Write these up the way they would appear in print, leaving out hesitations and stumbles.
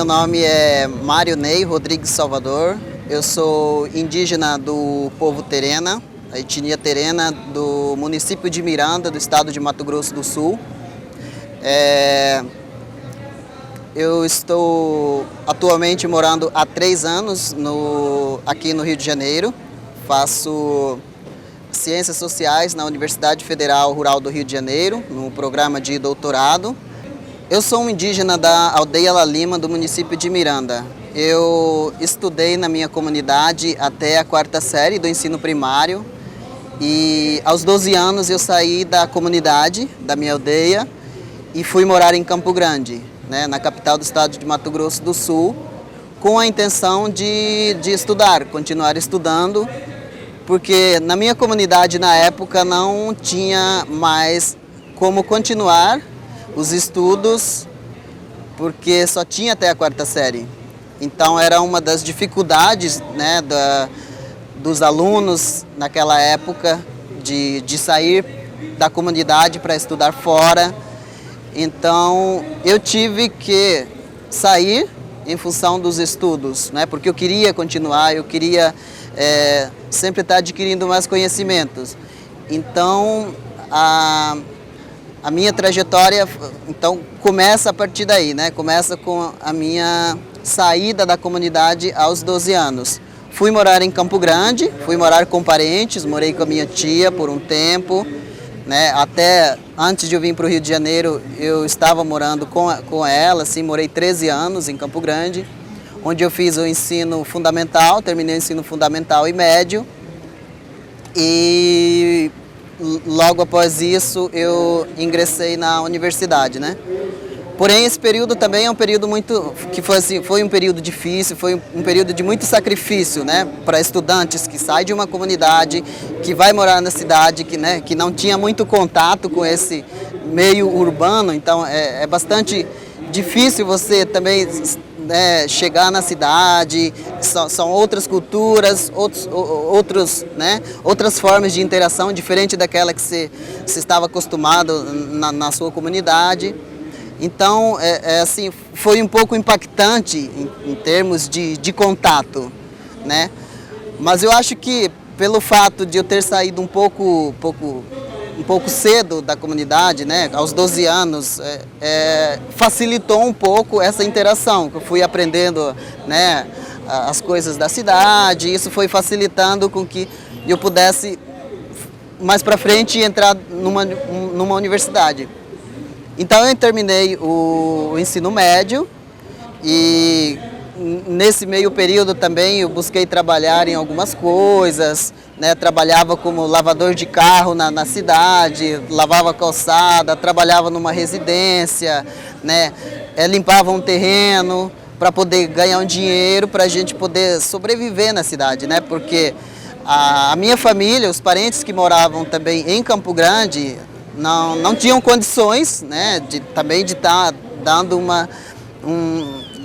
Meu nome é Mário Ney Rodrigues Salvador, eu sou indígena do povo Terena, a etnia Terena do município de Miranda, do estado de Mato Grosso do Sul. Eu estou atualmente morando há 3 anos aqui no Rio de Janeiro, faço Ciências Sociais na Universidade Federal Rural do Rio de Janeiro, no programa de doutorado. Eu sou um indígena da aldeia La Lima, do município de Miranda. Eu estudei na minha comunidade até a 4ª série do ensino primário e aos 12 anos eu saí da comunidade, da minha aldeia, e fui morar em Campo Grande, né, na capital do estado de Mato Grosso do Sul, com a intenção de estudar, continuar estudando, porque na minha comunidade na época não tinha mais como continuar os estudos, porque só tinha até a 4ª série. Então era uma das dificuldades, né, dos alunos naquela época de sair da comunidade para estudar fora. Então eu tive que sair em função dos estudos, né, porque eu queria continuar, eu queria sempre estar adquirindo mais conhecimentos. Então a minha trajetória então começa a partir daí, né? Começa com a minha saída da comunidade aos 12 anos. Fui morar em Campo Grande, fui morar com parentes, morei com a minha tia por um tempo, né? Até antes de eu vir para o Rio de Janeiro, eu estava morando com ela, assim, morei 13 anos em Campo Grande, onde eu fiz o ensino fundamental, terminei o ensino fundamental e médio, e logo após isso eu ingressei na universidade, né? Porém esse período também é um período foi um período difícil, foi um período de muito sacrifício, né, para estudantes que saem de uma comunidade, que vai morar na cidade, que não tinha muito contato com esse meio urbano. Então é bastante difícil você também chegar na cidade, são outras culturas, outras formas de interação, diferente daquela que você estava acostumado na sua comunidade. Então, assim, foi um pouco impactante em termos de contato, né? Mas eu acho que pelo fato de eu ter saído um pouco cedo da comunidade, né, aos 12 anos, facilitou um pouco essa interação, que eu fui aprendendo, né, as coisas da cidade. Isso foi facilitando com que eu pudesse, mais para frente, entrar numa universidade. Então eu terminei o ensino médio e nesse meio período também eu busquei trabalhar em algumas coisas, né? Trabalhava como lavador de carro na cidade, lavava calçada, trabalhava numa residência, né? Limpava um terreno para poder ganhar um dinheiro para a gente poder sobreviver na cidade, né? Porque a minha família, os parentes que moravam também em Campo Grande, não tinham condições, né, de estar dando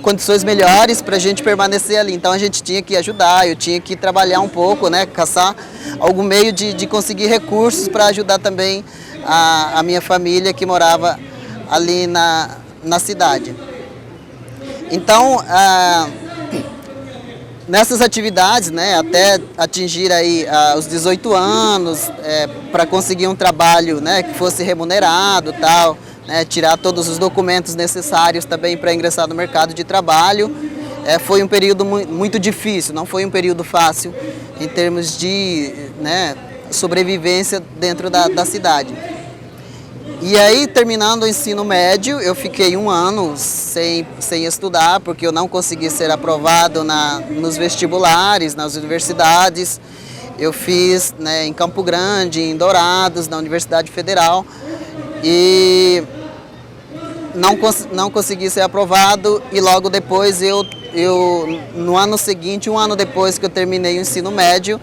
condições melhores para a gente permanecer ali. Então a gente tinha que ajudar, eu tinha que trabalhar um pouco, né, caçar algum meio de conseguir recursos para ajudar também a minha família que morava ali na cidade. Então, nessas atividades, né, até atingir aí os 18 anos, para conseguir um trabalho, né, que fosse remunerado, tal, né, tirar todos os documentos necessários também para ingressar no mercado de trabalho, foi um período muito difícil, não foi um período fácil em termos de, né, sobrevivência dentro da cidade. E aí, terminando o ensino médio, eu fiquei 1 ano sem estudar, porque eu não consegui ser aprovado nos vestibulares, nas universidades. Eu fiz, né, em Campo Grande, em Dourados, na Universidade Federal, e não consegui ser aprovado. E logo depois, no ano seguinte, 1 ano depois que eu terminei o ensino médio,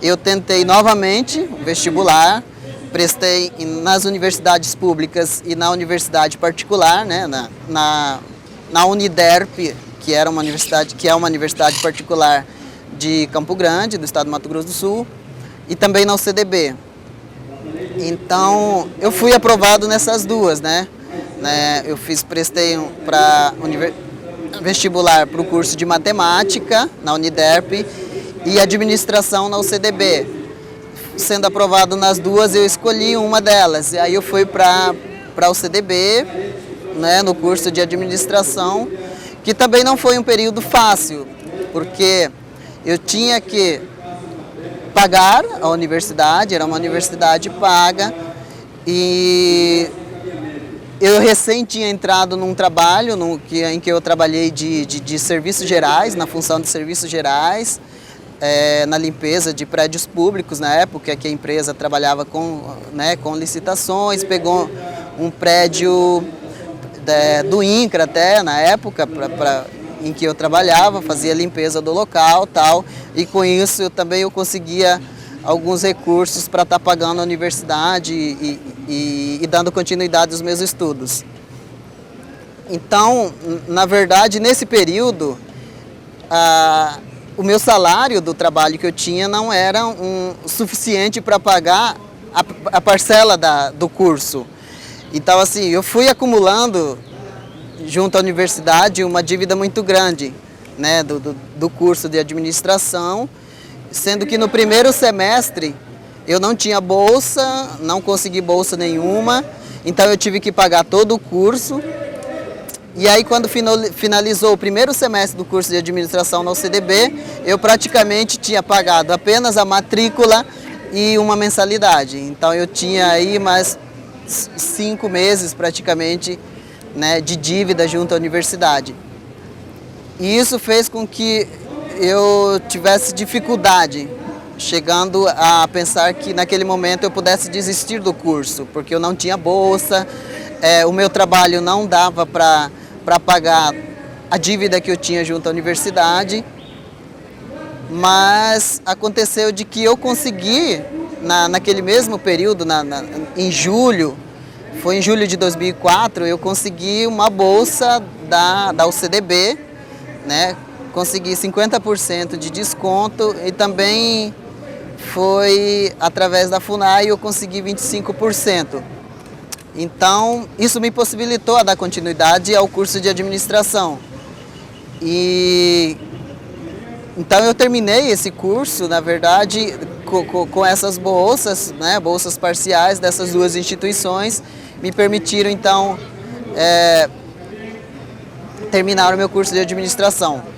eu tentei novamente o vestibular. Prestei nas universidades públicas e na universidade particular, né, na Uniderp, que é uma universidade particular de Campo Grande, do estado do Mato Grosso do Sul, e também na UCDB. Então, eu fui aprovado nessas duas, né? Eu prestei para vestibular para o curso de matemática na Uniderp e administração na UCDB. Sendo aprovado nas duas, eu escolhi uma delas. E aí eu fui para a UCDB, né, no curso de administração, que também não foi um período fácil, porque eu tinha que pagar a universidade, era uma universidade paga, e eu recém tinha entrado num trabalho em que eu trabalhei de serviços gerais, na função de serviços gerais, na limpeza de prédios públicos na época que a empresa trabalhava com licitações, pegou um prédio do INCRA até na época em que eu trabalhava, fazia limpeza do local tal, e com isso eu conseguia alguns recursos para estar pagando a universidade e dando continuidade aos meus estudos. Então, na verdade, nesse período, o meu salário do trabalho que eu tinha não era suficiente para pagar a parcela do curso. Então, assim, eu fui acumulando, junto à universidade, uma dívida muito grande, né, do curso de administração, sendo que no primeiro semestre eu não tinha bolsa, não consegui bolsa nenhuma, então eu tive que pagar todo o curso. E aí, quando finalizou o primeiro semestre do curso de administração na UCDB, eu praticamente tinha pagado apenas a matrícula e uma mensalidade. Então eu tinha aí mais 5 meses praticamente, né, de dívida junto à universidade. E isso fez com que eu tivesse dificuldade, chegando a pensar que naquele momento eu pudesse desistir do curso, porque eu não tinha bolsa, o meu trabalho não dava para pagar a dívida que eu tinha junto à universidade, mas aconteceu de que eu consegui, naquele mesmo período, em julho, foi em julho de 2004, eu consegui uma bolsa da UCDB, né? Consegui 50% de desconto e também foi através da FUNAI eu consegui 25%. Então, isso me possibilitou a dar continuidade ao curso de administração. Então eu terminei esse curso, na verdade, com essas bolsas, né, bolsas parciais dessas duas instituições, me permitiram então terminar o meu curso de administração.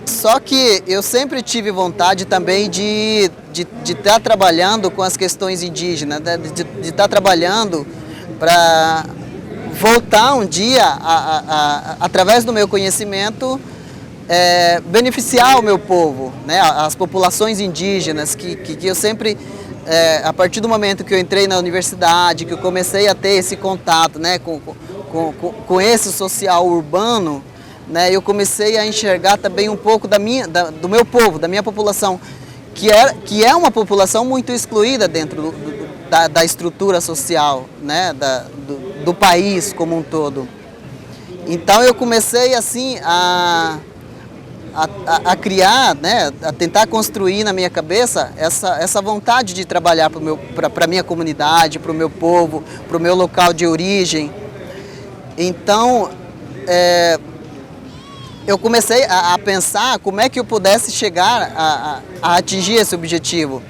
Só que eu sempre tive vontade também de estar trabalhando com as questões indígenas, de estar trabalhando para voltar um dia, através do meu conhecimento, beneficiar o meu povo, né, as populações indígenas, que eu sempre, a partir do momento que eu entrei na universidade, que eu comecei a ter esse contato, né, com esse social urbano, né, eu comecei a enxergar também um pouco do meu povo, da minha população, que é uma população muito excluída dentro da estrutura social, né, do país como um todo. Então eu comecei assim a criar, né, a tentar construir na minha cabeça essa vontade de trabalhar para a minha comunidade, para o meu povo, para o meu local de origem. Então, eu comecei a pensar como é que eu pudesse chegar a atingir esse objetivo.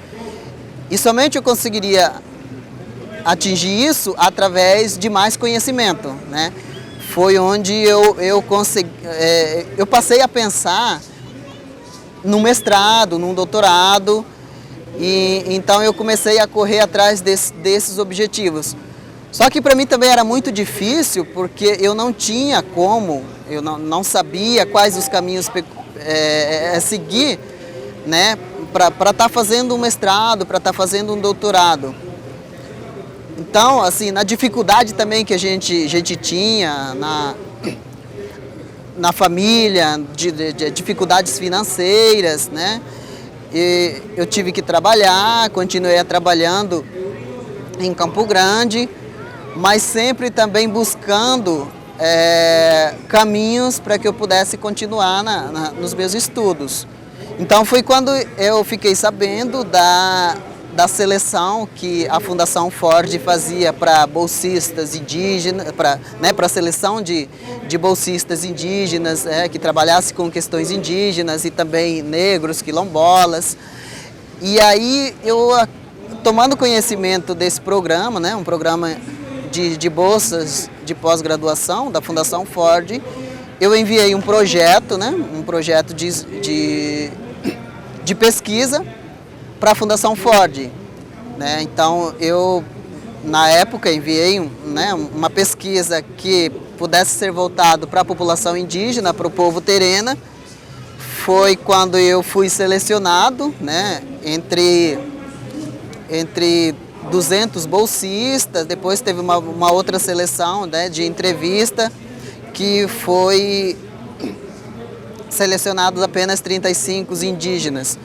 E somente eu conseguiria atingir isso através de mais conhecimento, né? Foi onde eu passei a pensar num mestrado, num doutorado, e então eu comecei a correr atrás desses objetivos. Só que para mim também era muito difícil, porque eu não tinha como, eu não sabia quais os caminhos seguir, né, para estar fazendo um mestrado, para estar fazendo um doutorado. Então, assim, na dificuldade também que a gente tinha na família, de dificuldades financeiras, né, e eu tive que trabalhar, continuei trabalhando em Campo Grande, mas sempre também buscando caminhos para que eu pudesse continuar nos meus estudos. Então foi quando eu fiquei sabendo da seleção que a Fundação Ford fazia para bolsistas indígenas, para a seleção de bolsistas indígenas, que trabalhasse com questões indígenas e também negros, quilombolas. E aí eu, tomando conhecimento desse programa, um programa de bolsas de pós-graduação da Fundação Ford, eu enviei um projeto, um projeto de pesquisa para a Fundação Ford. Então, eu, na época, enviei uma pesquisa que pudesse ser voltado para a população indígena, para o povo Terena. Foi quando eu fui selecionado, entre 200 bolsistas. Depois teve uma outra seleção de entrevista, que foi selecionados apenas 35 indígenas.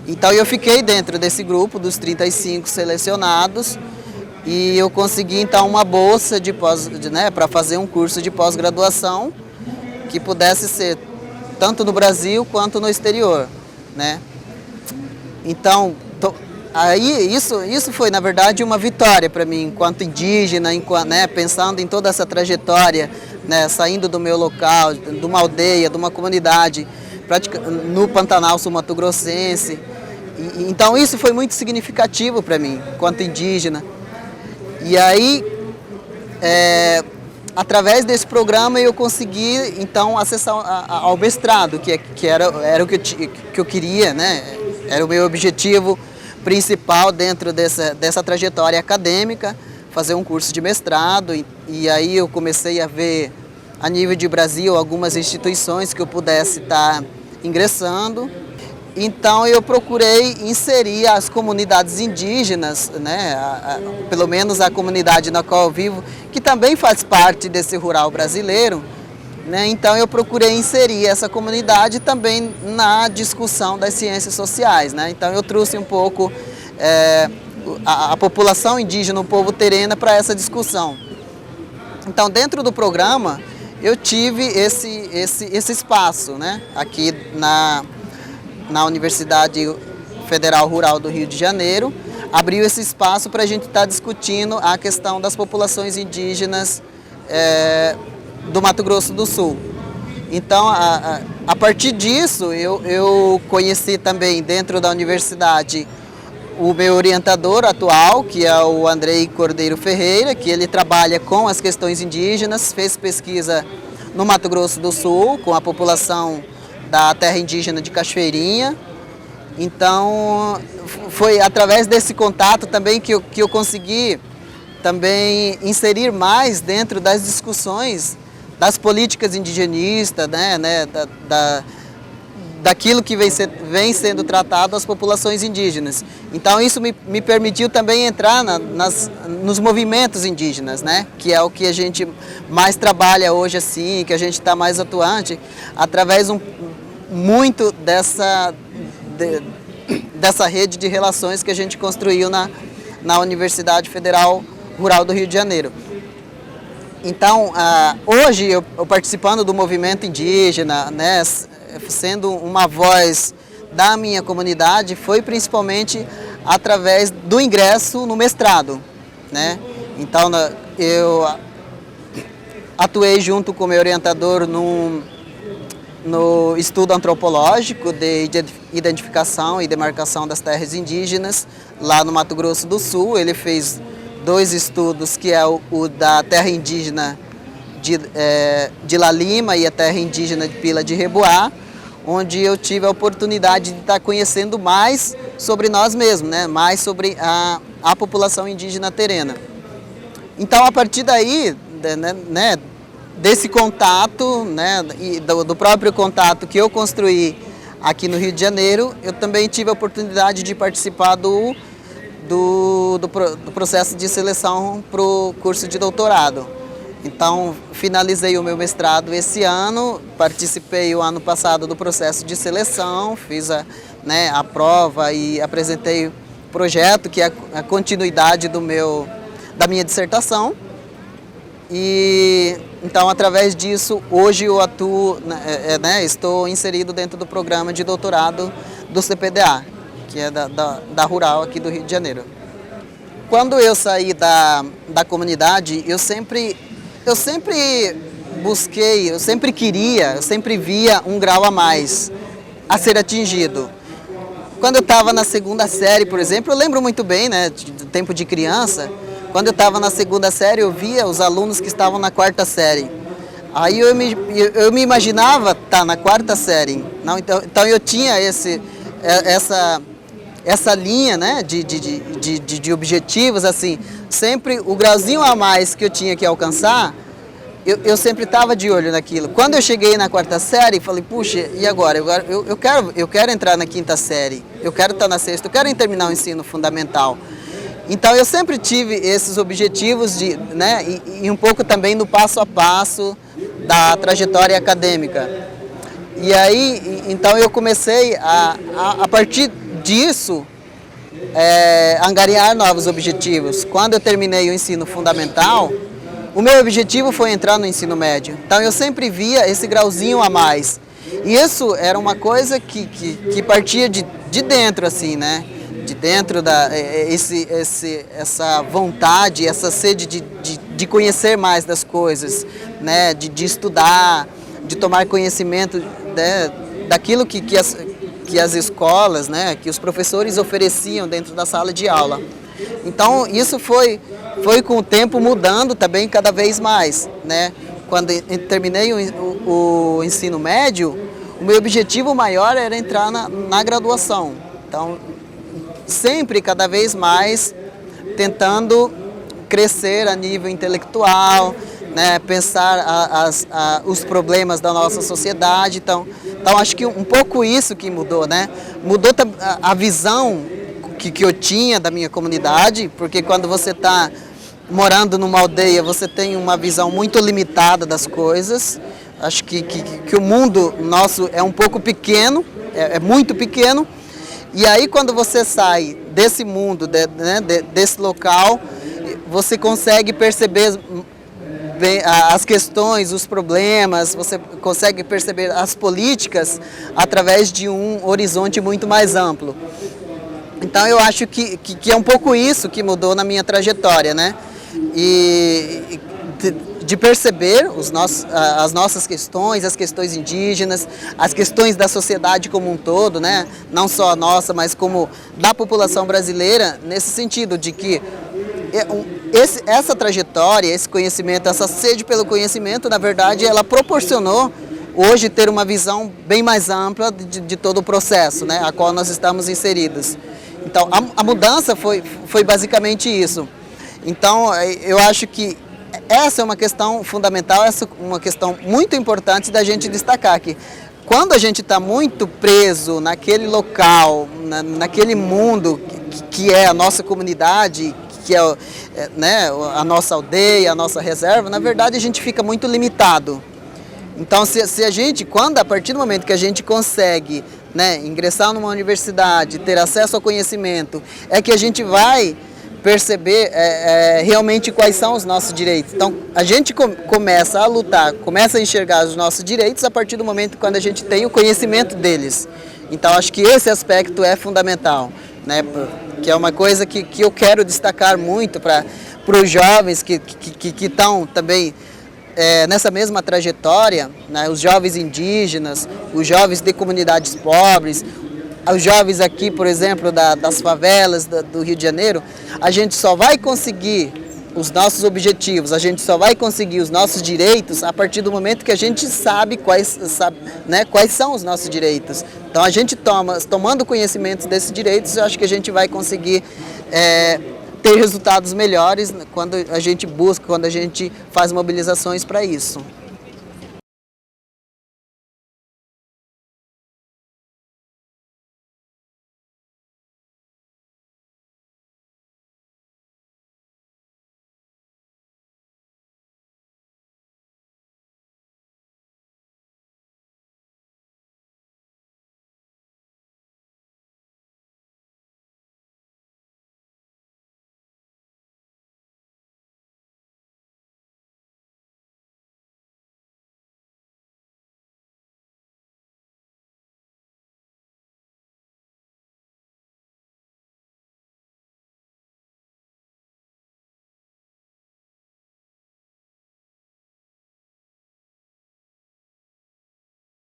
Então eu fiquei dentro desse grupo dos 35 selecionados e eu consegui então uma bolsa para fazer um curso de pós-graduação que pudesse ser tanto no Brasil quanto no exterior, Então, aí isso foi na verdade uma vitória para mim enquanto indígena, pensando em toda essa trajetória, saindo do meu local, de uma aldeia, de uma comunidade, no Pantanal Sul-Mato-Grossense. Então isso foi muito significativo para mim, enquanto indígena. E aí, através desse programa, eu consegui então acessar ao mestrado, que era o que eu queria, Era o meu objetivo principal dentro dessa trajetória acadêmica, fazer um curso de mestrado. E aí eu comecei a ver, a nível de Brasil, algumas instituições que eu pudesse estar ingressando. Então eu procurei inserir as comunidades indígenas, pelo menos a comunidade na qual eu vivo, que também faz parte desse rural brasileiro. Então eu procurei inserir essa comunidade também na discussão das ciências sociais. Então eu trouxe um pouco a população indígena, o povo Terena, para essa discussão. Então dentro do programa eu tive esse espaço, aqui na Universidade Federal Rural do Rio de Janeiro, abriu esse espaço para a gente estar discutindo a questão das populações indígenas do Mato Grosso do Sul. Então, a partir disso, eu conheci também dentro da universidade o meu orientador atual, que é o Andrei Cordeiro Ferreira, que ele trabalha com as questões indígenas, fez pesquisa no Mato Grosso do Sul, com a população da terra indígena de Cachoeirinha. Então, foi através desse contato também que eu consegui também inserir mais dentro das discussões das políticas indigenistas, daquilo que vem sendo tratado as populações indígenas. Então isso me permitiu também entrar nos movimentos indígenas, que é o que a gente mais trabalha hoje, assim, que a gente está mais atuante, através muito dessa rede de relações que a gente construiu na Universidade Federal Rural do Rio de Janeiro. Então, hoje, eu participando do movimento indígena, sendo uma voz da minha comunidade, foi principalmente através do ingresso no mestrado. Então, eu atuei junto com o meu orientador no estudo antropológico de identificação e demarcação das terras indígenas, lá no Mato Grosso do Sul. Ele fez 2 estudos, que é o da terra indígena de La Lima e a terra indígena de Pila de Reboá, onde eu tive a oportunidade de estar conhecendo mais sobre nós mesmos, mais sobre a população indígena terena. Então, a partir daí, desse contato, e do próprio contato que eu construí aqui no Rio de Janeiro, eu também tive a oportunidade de participar do processo de seleção para o curso de doutorado. Então, finalizei o meu mestrado esse ano, participei o ano passado do processo de seleção, fiz a prova e apresentei o projeto, que é a continuidade da minha dissertação. E então, através disso, hoje eu atuo, estou inserido dentro do programa de doutorado do CPDA, que é da rural aqui do Rio de Janeiro. Quando eu saí da comunidade, eu sempre busquei, eu sempre via um grau a mais a ser atingido. Quando eu estava na segunda série, por exemplo, eu lembro muito bem, né, do tempo de criança, quando eu estava na segunda série, eu via os alunos que estavam na quarta série. Aí eu me imaginava estar na quarta série. Não, então eu tinha essa linha, né, de objetivos, assim, sempre o grauzinho a mais que eu tinha que alcançar, eu sempre estava de olho naquilo. Quando eu cheguei na quarta série, falei, puxa, e agora? Eu quero entrar na quinta série, eu quero estar na sexta, eu quero terminar o ensino fundamental. Então eu sempre tive esses objetivos, né, e um pouco também no passo a passo da trajetória acadêmica. E aí, então eu comecei a partir disso, angariar novos objetivos. Quando eu terminei o ensino fundamental, o meu objetivo foi entrar no ensino médio. Então eu sempre via esse grauzinho a mais. E isso era uma coisa que partia de dentro, assim, né? De dentro essa vontade, essa sede de conhecer mais das coisas, né? De estudar, de tomar conhecimento, né, daquilo que as escolas, né, que os professores ofereciam dentro da sala de aula. Então isso foi com o tempo mudando também cada vez mais, né? Quando eu terminei o ensino médio, o meu objetivo maior era entrar na graduação. Então sempre cada vez mais tentando crescer a nível intelectual, né, pensar os problemas da nossa sociedade. Então acho que um pouco isso que mudou, né? Mudou a visão que eu tinha da minha comunidade, porque quando você está morando numa aldeia, você tem uma visão muito limitada das coisas. Acho que o mundo nosso é um pouco pequeno, é muito pequeno. E aí quando você sai desse mundo, desse local, você consegue perceber as questões, os problemas, você consegue perceber as políticas através de um horizonte muito mais amplo. Então eu acho que é um pouco isso que mudou na minha trajetória, né? E de perceber as nossas questões, as questões indígenas, as questões da sociedade como um todo, né? Não só a nossa, mas como da população brasileira, nesse sentido de que essa trajetória, esse conhecimento, essa sede pelo conhecimento, na verdade, ela proporcionou hoje ter uma visão bem mais ampla de todo o processo, né, a qual nós estamos inseridos. Então, a mudança foi basicamente isso. Então, eu acho que essa é uma questão fundamental, essa é uma questão muito importante da gente destacar, que quando a gente está muito preso naquele local, naquele mundo que é a nossa comunidade, que é, né, a nossa aldeia, a nossa reserva, na verdade a gente fica muito limitado. Então se a gente, a partir do momento que a gente consegue, né, ingressar numa universidade, ter acesso ao conhecimento, é que a gente vai perceber realmente quais são os nossos direitos. Então a gente começa a lutar, começa a enxergar os nossos direitos a partir do momento quando a gente tem o conhecimento deles. Então acho que esse aspecto é fundamental, né, que é uma coisa que eu quero destacar muito para os jovens que estão também nessa mesma trajetória, né, os jovens indígenas, os jovens de comunidades pobres, os jovens aqui, por exemplo, das favelas do Rio de Janeiro. A gente só vai conseguir os nossos objetivos, a gente só vai conseguir os nossos direitos a partir do momento que a gente sabe quais são os nossos direitos. Então a gente tomando conhecimento desses direitos, eu acho que a gente vai conseguir ter resultados melhores quando a gente busca, quando a gente faz mobilizações para isso.